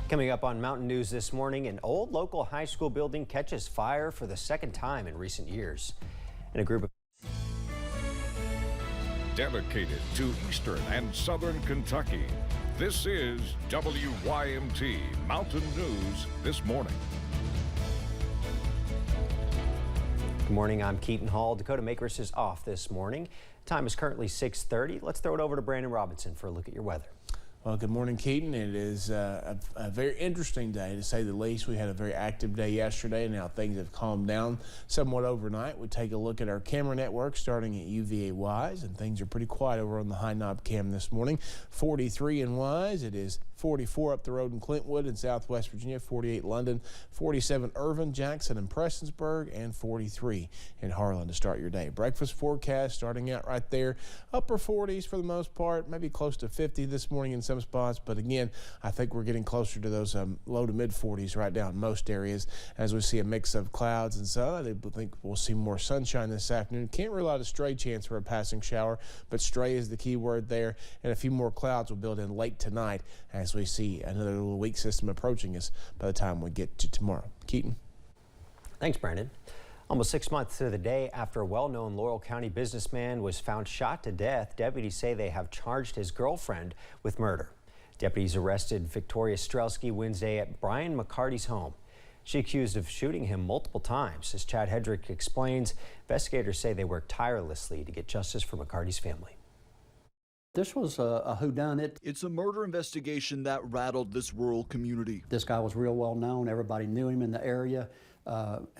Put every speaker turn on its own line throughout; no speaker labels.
Coming up on Mountain News this morning, an old local high school building catches fire for the second time in recent years. And a group of
dedicated to Eastern and Southern Kentucky, this is WYMT Mountain News This Morning.
Good morning, I'm Keaton Hall. Dakota Makers is off this morning. Time is currently 6:30. Let's throw it over to Brandon Robinson for a look at your weather.
Well, good morning, Keaton. It is a very interesting day, to say the least. We had a very active day yesterday, and now things have calmed down somewhat overnight. We take a look at our camera network starting at UVA Wise, and things are pretty quiet over on the high knob cam this morning. 43 in Wise. It is 44 up the road in Clintwood in Southwest Virginia, 48 London, 47 Irvin, Jackson, and Prestonsburg, and 43 in Harlan to start your day. Breakfast forecast starting out right there, upper 40s for the most part, maybe close to 50 this morning in some spots, but again, I think we're getting closer to those low to mid 40s right now in most areas as we see a mix of clouds and sun. I think we'll see more sunshine this afternoon. Can't rule out a stray chance for a passing shower, but stray is the key word there, and a few more clouds will build in late tonight as we see another little weak system approaching us by the time we get to tomorrow. Keaton.
Thanks, Brandon. Almost 6 months to the day after a well-known Laurel County businessman was found shot to death, deputies say they have charged his girlfriend with murder. Deputies arrested Victoria Strelski Wednesday at Brian McCarty's home. She accused of shooting him multiple times. As Chad Hedrick explains, investigators say they worked tirelessly to get justice for McCarty's family.
This was a whodunit.
It's a murder investigation that rattled this rural community.
This guy was real well known. Everybody knew him in the area.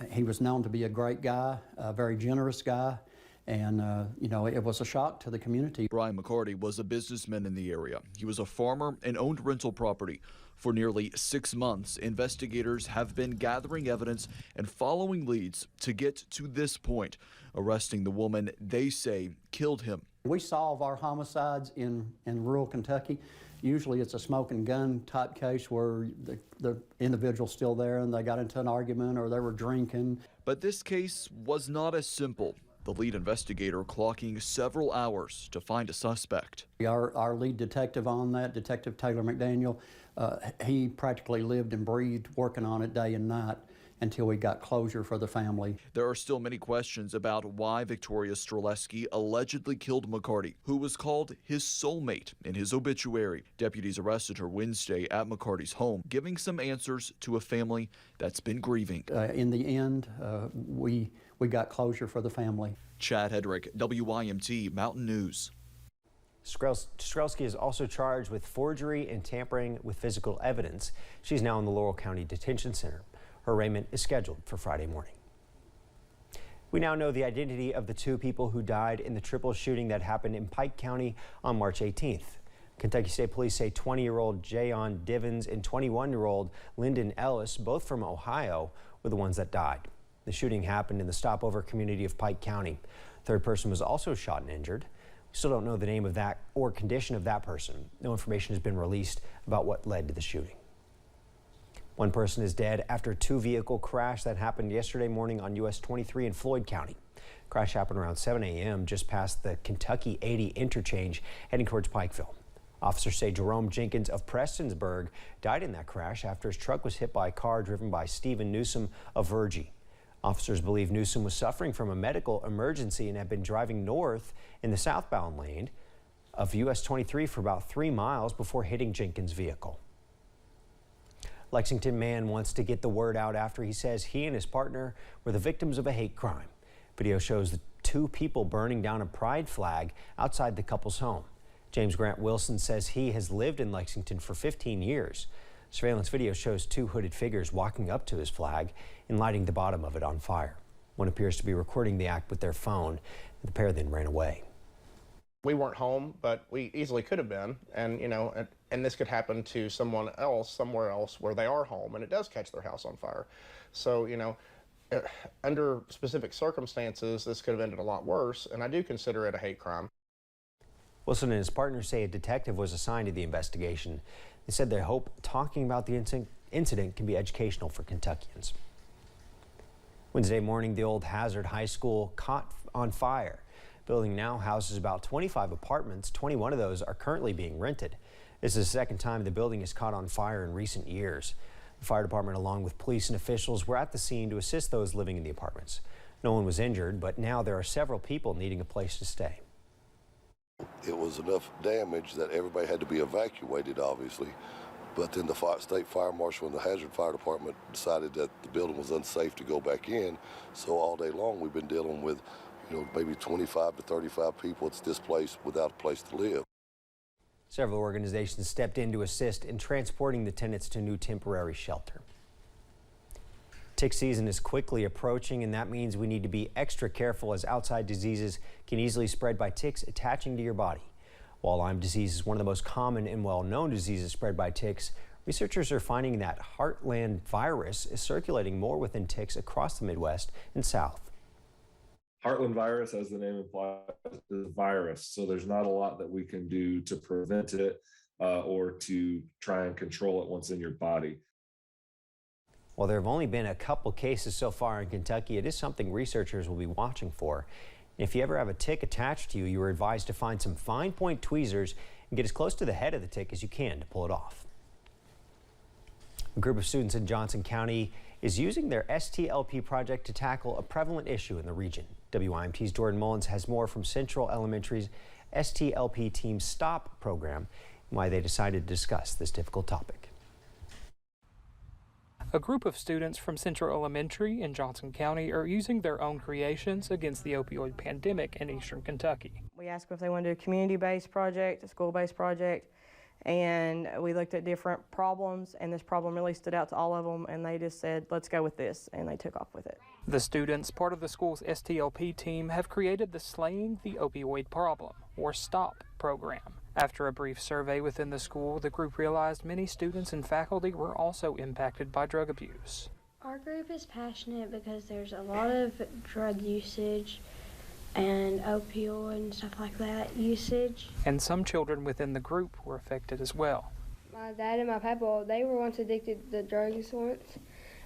He was known to be a great guy, a very generous guy, and you know, it was a shock to the community.
Brian McCarty was a businessman in the area. He was a farmer and owned rental property. For nearly 6 months, investigators have been gathering evidence and following leads to get to this point, arresting the woman they say killed him.
We solve our homicides in rural Kentucky. Usually it's a smoke and gun type case where the individual's still there and they got into an argument or they were drinking.
But this case was not as simple. The lead investigator clocking several hours to find a suspect.
Our lead detective on that, Detective Taylor McDaniel, he practically lived and breathed working on it day and night until we got closure for the family.
There are still many questions about why Victoria Strelski allegedly killed McCarty, who was called his soulmate in his obituary. Deputies arrested her Wednesday at McCarty's home, giving some answers to a family that's been grieving.
In the end, we got closure for the family.
Chad Hedrick, WYMT Mountain News.
Strelski is also charged with forgery and tampering with physical evidence. She's now in the Laurel County Detention Center. Her arraignment is scheduled for Friday morning. We now know the identity of the two people who died in the triple shooting that happened in Pike County on March 18th. Kentucky State Police say 20-year-old Jayon Divins and 21-year-old Lyndon Ellis, both from Ohio, were the ones that died. The shooting happened in the stopover community of Pike County. Third person was also shot and injured. We still don't know the name of that or condition of that person. No information has been released about what led to the shooting. One person is dead after a two-vehicle crash that happened yesterday morning on US 23 in Floyd County. Crash happened around 7 a.m. just past the Kentucky 80 interchange heading towards Pikeville. Officers say Jerome Jenkins of Prestonsburg died in that crash after his truck was hit by a car driven by Stephen Newsom of Virgie. Officers believe Newsom was suffering from a medical emergency and had been driving north in the southbound lane of US 23 for about 3 miles before hitting Jenkins' vehicle. Lexington man wants to get the word out after he says he and his partner were the victims of a hate crime. Video shows the two people burning down a pride flag outside the couple's home. James Grant Wilson says he has lived in Lexington for 15 years. Surveillance video shows two hooded figures walking up to his flag and lighting the bottom of it on fire. One appears to be recording the act with their phone. The pair then ran away.
We weren't home, but we easily could have been, and you know, and this could happen to someone else somewhere else where they are home and it does catch their house on fire. So, you know, under specific circumstances, this could have ended a lot worse, and I do consider it a hate crime.
Wilson and his partner say a detective was assigned to the investigation. They said they hope talking about the incident can be educational for Kentuckians. Wednesday morning, the old Hazard High School caught on fire. The building now houses about 25 apartments. 21 of those are currently being rented. This is the second time the building has caught on fire in recent years. The fire department, along with police and officials, were at the scene to assist those living in the apartments. No one was injured, but now there are several people needing a place to stay.
It was enough damage that everybody had to be evacuated, obviously. But then the state fire marshal and the hazard fire department decided that the building was unsafe to go back in. So all day long we've been dealing with, maybe 25 to 35 people that's displaced without a place to live.
Several organizations stepped in to assist in transporting the tenants to new temporary shelter. Tick season is quickly approaching, and that means we need to be extra careful as outside diseases can easily spread by ticks attaching to your body. While Lyme disease is one of the most common and well-known diseases spread by ticks, researchers are finding that Heartland virus is circulating more within ticks across the Midwest and South.
Heartland virus, as the name implies, is a virus, so there's not a lot that we can do to prevent it or to try and control it once in your body.
While there have only been a couple cases so far in Kentucky, it is something researchers will be watching for. If you ever have a tick attached to you, you are advised to find some fine point tweezers and get as close to the head of the tick as you can to pull it off. A group of students in Johnson County is using their STLP project to tackle a prevalent issue in the region. WYMT's Jordan Mullins has more from Central Elementary's STLP Team Stop program and why they decided to discuss this difficult topic.
A group of students from Central Elementary in Johnson County are using their own creations against the opioid pandemic in eastern Kentucky.
We asked them if they wanted to do a community-based project, a school-based project, and we looked at different problems, and this problem really stood out to all of them, and they just said, let's go with this, and they took off with it.
The students, part of the school's STLP team, have created the Slaying the Opioid Problem, or STOP program. After a brief survey within the school, the group realized many students and faculty were also impacted by drug abuse.
Our group is passionate because there's a lot of drug usage and opioid and stuff like that usage.
And some children within the group were affected as well.
My dad and my papa, they were once addicted to drugs once.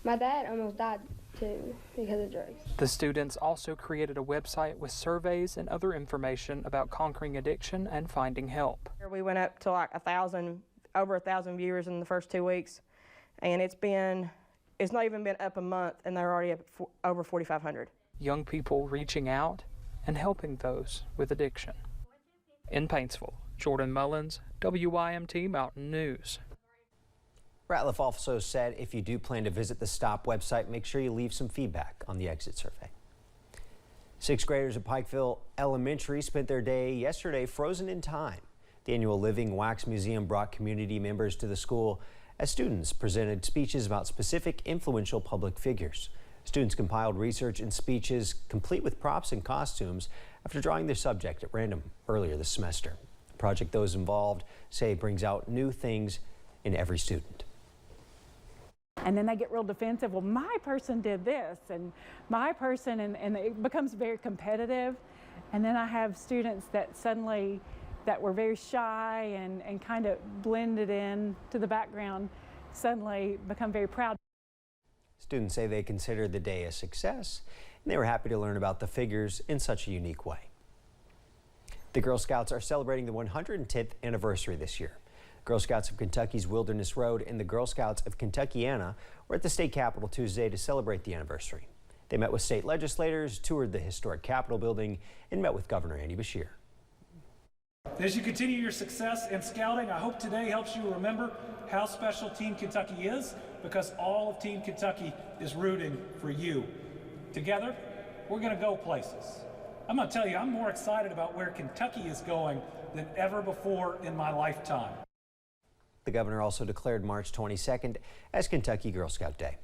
My dad almost died too because of drugs.
The students also created a website with surveys and other information about conquering addiction and finding help.
We went up to like over 1,000 viewers in the first 2 weeks, and it's not even been up a month, and they're already up over 4,500.
Young people reaching out and helping those with addiction. In Paintsville, Jordan Mullins, WYMT Mountain News.
Ratliff also said if you do plan to visit the STOP website, make sure you leave some feedback on the exit survey. Sixth graders at Pikeville Elementary spent their day yesterday frozen in time. The annual Living Wax Museum brought community members to the school as students presented speeches about specific influential public figures. Students compiled research and speeches complete with props and costumes after drawing their subject at random earlier this semester. The project those involved say brings out new things in every student.
And then they get real defensive. Well, my person did this, and my person, and it becomes very competitive. And then I have students that suddenly, that were very shy and kind of blended in to the background, suddenly become very proud.
Students say they consider the day a success, and they were happy to learn about the figures in such a unique way. The Girl Scouts are celebrating the 110th anniversary this year. Girl Scouts of Kentucky's Wilderness Road and the Girl Scouts of Kentuckiana were at the state capitol Tuesday to celebrate the anniversary. They met with state legislators, toured the historic Capitol building, and met with Governor Andy Beshear.
As you continue your success in scouting, I hope today helps you remember how special Team Kentucky is, because all of Team Kentucky is rooting for you. Together, we're going to go places. I'm going to tell you, I'm more excited about where Kentucky is going than ever before in my lifetime.
The governor also declared March 22nd as Kentucky Girl Scout Day.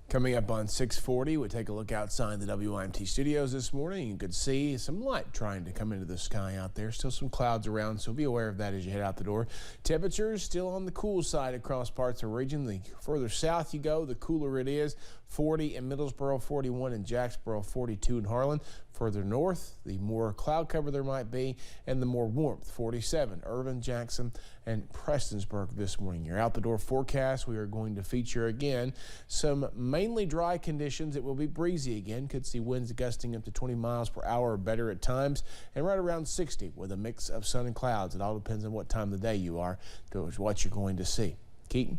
Coming up on 6:40, we'll take a look outside the WYMT studios this morning. You could see some light trying to come into the sky out there. Still some clouds around, so be aware of that as you head out the door. Temperatures still on the cool side across parts of the region. The further south you go, the cooler it is. 40 in Middlesboro, 41 in Jacksboro, 42 in Harlan. Further north, the more cloud cover there might be and the more warmth, 47, Irvin, Jackson, and Prestonsburg this morning. Your out the door forecast, we are going to feature again some mainly dry conditions. It will be breezy again. Could see winds gusting up to 20 miles per hour or better at times, and right around 60 with a mix of sun and clouds. It all depends on what time of the day you are to what you're going to see. Keaton?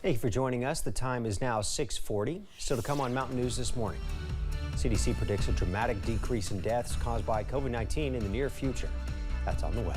Thank you for joining us. The time is now 6:40. Still to come on Mountain News this morning. CDC predicts a dramatic decrease in deaths caused by COVID-19 in the near future. That's on the way.